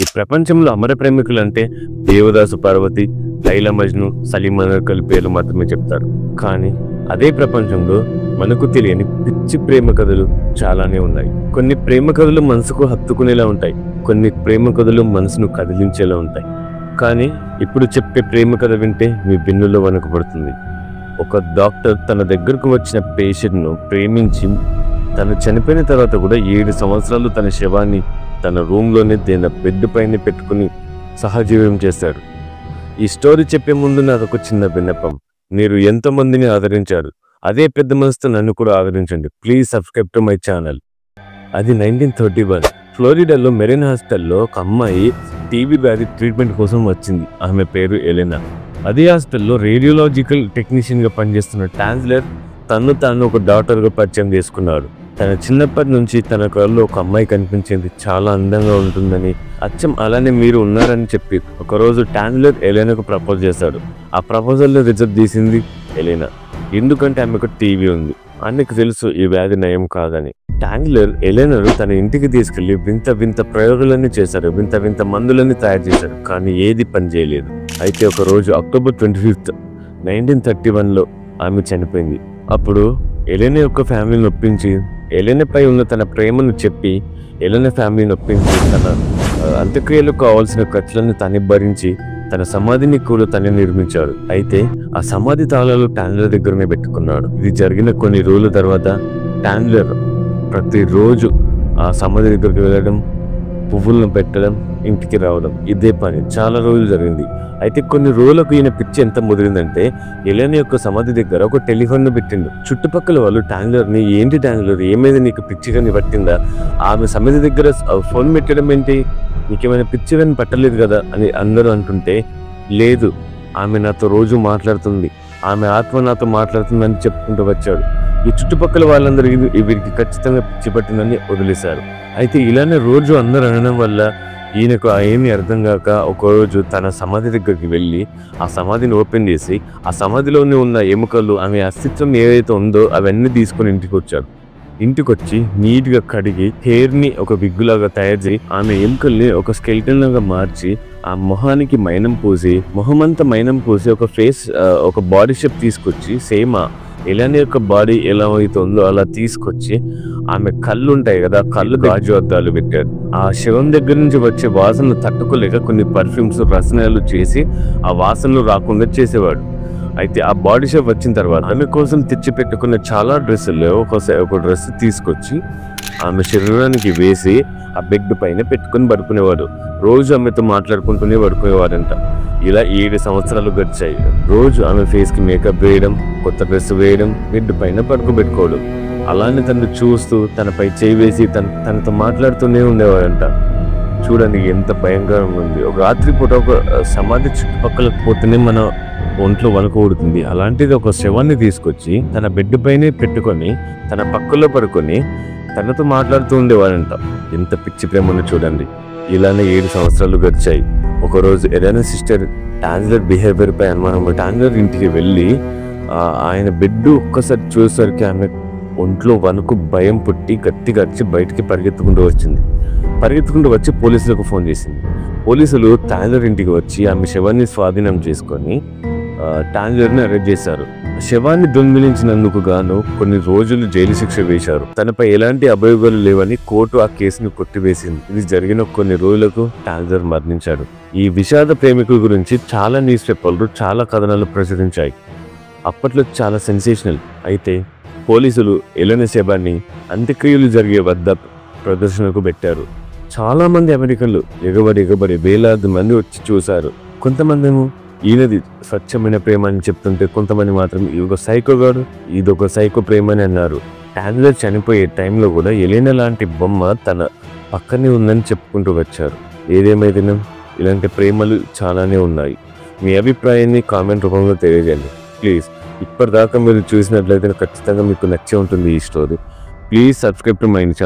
ఈ ప్రపంచంలో అమర ప్రేమికులు అంటే దేవదాసు పార్వతి, లైలా మజ్ను, సలీం అనర్కలి పేర్లు మాత్రమే చెప్తారు. కానీ అదే ప్రపంచంలో మనకు తెలియని పిచ్చి ప్రేమ కథలు చాలానే ఉన్నాయి. కొన్ని ప్రేమ కథలు మనసుకు హత్తుకునేలా ఉంటాయి, కొన్ని ప్రేమ కథలు మనసును కదిలించేలా ఉంటాయి. కానీ ఇప్పుడు చెప్పే ప్రేమ కథ వింటే మీ వెన్నులో వణుకుపడుతుంది. ఒక డాక్టర్ తన దగ్గరకు వచ్చిన పేషెంట్ను ప్రేమించి తను చనిపోయిన తర్వాత కూడా 7 సంవత్సరాలు తన శవాన్ని తన రూమ్లోనే తన బెడ్ పైన పెట్టుకుని సహజీవనం చేశారు. ఈ స్టోరీ చెప్పే ముందు నాదొక చిన్న విన్నపం. మీరు ఎంతమందిని ఆదరించారు, అదే పెద్ద మనసుతో నన్ను కూడా ఆదరించండి. Please subscribe to my channel. అది 1931 ఫ్లోరిడాలో మెరీన్ హాస్పిటల్లో ఒక అమ్మాయి టీబీ వ్యాధి ట్రీట్మెంట్ కోసం వచ్చింది. ఆమె పేరు ఎలెనా. అదే హాస్పిటల్లో రేడియోలాజికల్ టెక్నీషియన్గా పనిచేస్తున్న టాన్జ్లర్ తాను ఒక డాక్టర్గా పరిచయం చేసుకున్నాడు. తన చిన్నప్పటి నుంచి తన కళ్ళలో ఒక అమ్మాయి కనిపించింది, చాలా అందంగా ఉంటుందని, అచ్చం అలానే మీరు ఉన్నారని చెప్పి ఒకరోజు టాన్జ్లర్ ఎలెనాకు ప్రపోజ్ చేశాడు. ఆ ప్రపోజల్లో రిజెక్ట్ చేసింది ఎలెనా. ఎందుకంటే ఆమెకు టీవీ ఉంది. ఆయనకు తెలుసు ఈ వ్యాధి నయం కాదని. టాన్జ్లర్ ఎలెనాను తన ఇంటికి తీసుకెళ్లి వింత ప్రయోగాలన్నీ చేశారు, వింత మందులన్నీ తయారు చేశారు. కానీ ఏది పని చేయలేదు. అయితే ఒక రోజు అక్టోబర్ 25, 1931లో ఆమె చనిపోయింది. అప్పుడు ఎలెనా యొక్క ఫ్యామిలీని ఒప్పించి, ఎలెనాపై ఉన్న తన ప్రేమను చెప్పి, ఎలెనా ఫ్యామిలీని ఒప్పించి తన అంత్యక్రియలకు కావాల్సిన ఖర్చులను తనే భరించి తన సమాధిని కూడా తనే నిర్మించాడు. అయితే ఆ సమాధి తాళాలు టాన్జ్లర్ దగ్గరనే పెట్టుకున్నాడు. ఇది జరిగిన కొన్ని రోజుల తర్వాత టాన్జ్లర్ ప్రతిరోజు ఆ సమాధి దగ్గరికి వెళ్ళడం, పువ్వులను పెట్టడం, ఇంటికి రావడం, ఇదే పని చాలా రోజులు జరిగింది. అయితే కొన్ని రోజులకు ఈయన పిచ్చి ఎంత ముదిరిందంటే ఎలెనా యొక్క సమాధి దగ్గర ఒక టెలిఫోన్ను పెట్టిండు. చుట్టుపక్కల వాళ్ళు టాన్జ్లర్ని, ఏంటి టాన్జ్లర్ ఏమైంది, నీకు పిచ్చిగాని పట్టిందా, ఆమె సమాధి దగ్గర ఫోన్ పెట్టడం ఏంటి, నీకేమైనా పిచ్చిగాని పట్టలేదు కదా అని అందరూ అంటుంటే, లేదు ఆమె నాతో రోజు మాట్లాడుతుంది, ఆమె ఆత్మ నాతో మాట్లాడుతుందని చెప్పుకుంటూ వచ్చాడు. ఈ చుట్టుపక్కల వాళ్ళందరూ వీరికి ఖచ్చితంగా పిచ్చి పట్టిందని వదిలేశారు. అయితే ఇలానే రోజు అందరూ అనడం వల్ల ఈయనకు ఏమీ అర్థం కాక ఒకరోజు తన సమాధి దగ్గరికి వెళ్ళి ఆ సమాధిని ఓపెన్ చేసి ఆ సమాధిలోనే ఉన్న ఎముకలు, ఆమె అస్తిత్వం ఏదైతే ఉందో అవన్నీ తీసుకొని ఇంటికి వచ్చాడు. ఇంటికి వచ్చి నీట్గా కడిగి హెయిర్ని ఒక విగ్గులాగా తయారు చేసి ఆమె ఎముకల్ని ఒక స్కెల్టన్ లాగా మార్చి ఆ మొహానికి మైనం పూసి, మొహమంతా మైనం పూసి ఒక బాడీ షేప్ తీసుకొచ్చి సేమ్ ఎలానే యొక్క బాడీ ఎలా అవుతుందో అలా తీసుకొచ్చి ఆమె కళ్ళు ఉంటాయి కదా, కళ్ళు గాజు అద్దాలు పెట్టారు. ఆ శవం దగ్గర నుంచి వచ్చే వాసనలు తట్టుకోలేక కొన్ని పర్ఫ్యూమ్స్, రసనాలు చేసి ఆ వాసనలు రాకుండా చేసేవాడు. అయితే ఆ బాడీ షేప్ వచ్చిన తర్వాత ఆమె కోసం తెచ్చి పెట్టుకున్న చాలా డ్రెస్సుల్లో ఒక డ్రెస్ తీసుకొచ్చి ఆమె శరీరానికి వేసి ఆ బెడ్ పైన పెట్టుకుని పడుకునేవాడు. రోజు ఆమెతో మాట్లాడుకుంటూనే పడుకునేవాడంట. ఇలా 7 సంవత్సరాలు గడిచాయి. రోజు ఆమె ఫేస్కి మేకప్ వేయడం, కొత్త డ్రెస్ వేయడం, బెడ్ పైన పడుకోబెట్టుకోవడం. అలానే తను చూస్తూ తనపై చేయి వేసి తనతో మాట్లాడుతూనే ఉండేవాడంట. చూడండి ఎంత భయంకరంగా ఉంది. ఒక రాత్రిపూట ఒక సమాధి చుట్టుపక్కలకు పోతేనే మన ఒంట్లో వణుకుడుతుంది. అలాంటిది ఒక శవాన్ని తీసుకొచ్చి తన బెడ్ పైనే పెట్టుకొని తన పక్కలో పడుకొని తనతో మాట్లాడుతూ ఉండేవాడంట. ఎంత పిచ్చి ప్రేమను చూడండి. ఇలానే 7 సంవత్సరాలు గడిచాయి. ఒకరోజు ఎలెనా సిస్టర్ టాన్జ్లర్ బిహేవియర్ పై అనుమానం టాన్జ్లర్ ఇంటికి వెళ్ళి ఆయన బెడ్ ఒక్కసారి చూసేసరికి ఆమె ఒంట్లో వణుకు, భయం పుట్టి గట్టిగా వచ్చి బయటికి పరిగెత్తుకుంటూ వచ్చి పోలీసులకు ఫోన్ చేసింది. పోలీసులు టాన్జ్లర్ ఇంటికి వచ్చి ఆమె శవాన్ని స్వాధీనం చేసుకొని టాన్జ్లర్ని అరెస్ట్ చేశారు. శవాన్ని దొంగిలించినందుకు గాను కొన్ని రోజులు జైలు శిక్ష వేశారు. తనపై ఎలాంటి అభియోగాలు లేవని కోర్టు ఆ కేసును కొట్టివేసింది. ఇది జరిగిన కొన్ని రోజులకు టాన్జ్లర్ మరణించాడు. ఈ విషాద ప్రేమికుల గురించి చాలా న్యూస్ పేపర్లు, చాలా కథనాలు ప్రచురించాయి. అప్పట్లో చాలా సెన్సేషనల్. అయితే పోలీసులు ఎలెనా శవాన్ని అంత్యక్రియలు జరిగే వద్ద ప్రదర్శనకు పెట్టారు. చాలా మంది అమెరికన్లు ఎగబడి వేలాది మంది వచ్చి చూశారు. కొంతమంది ఈయనది స్వచ్ఛమైన ప్రేమ అని చెప్తుంటే, కొంతమంది మాత్రం ఇదొక సైకోగాడు, ఇదొక సైకో ప్రేమ అని అన్నారు. టాన్జ్లర్ చనిపోయే టైంలో కూడా ఎలెనా లాంటి బొమ్మ తన పక్కనే ఉందని చెప్పుకుంటూ వచ్చారు. ఏదేమైనా ఇలాంటి ప్రేమలు చాలానే ఉన్నాయి. మీ అభిప్రాయాన్ని కామెంట్ రూపంలో తెలియజేయండి ప్లీజ్. ఇప్పటిదాకా మీరు చూసినట్లయితే ఖచ్చితంగా మీకు నచ్చే ఉంటుంది ఈ story. Please subscribe to my channel.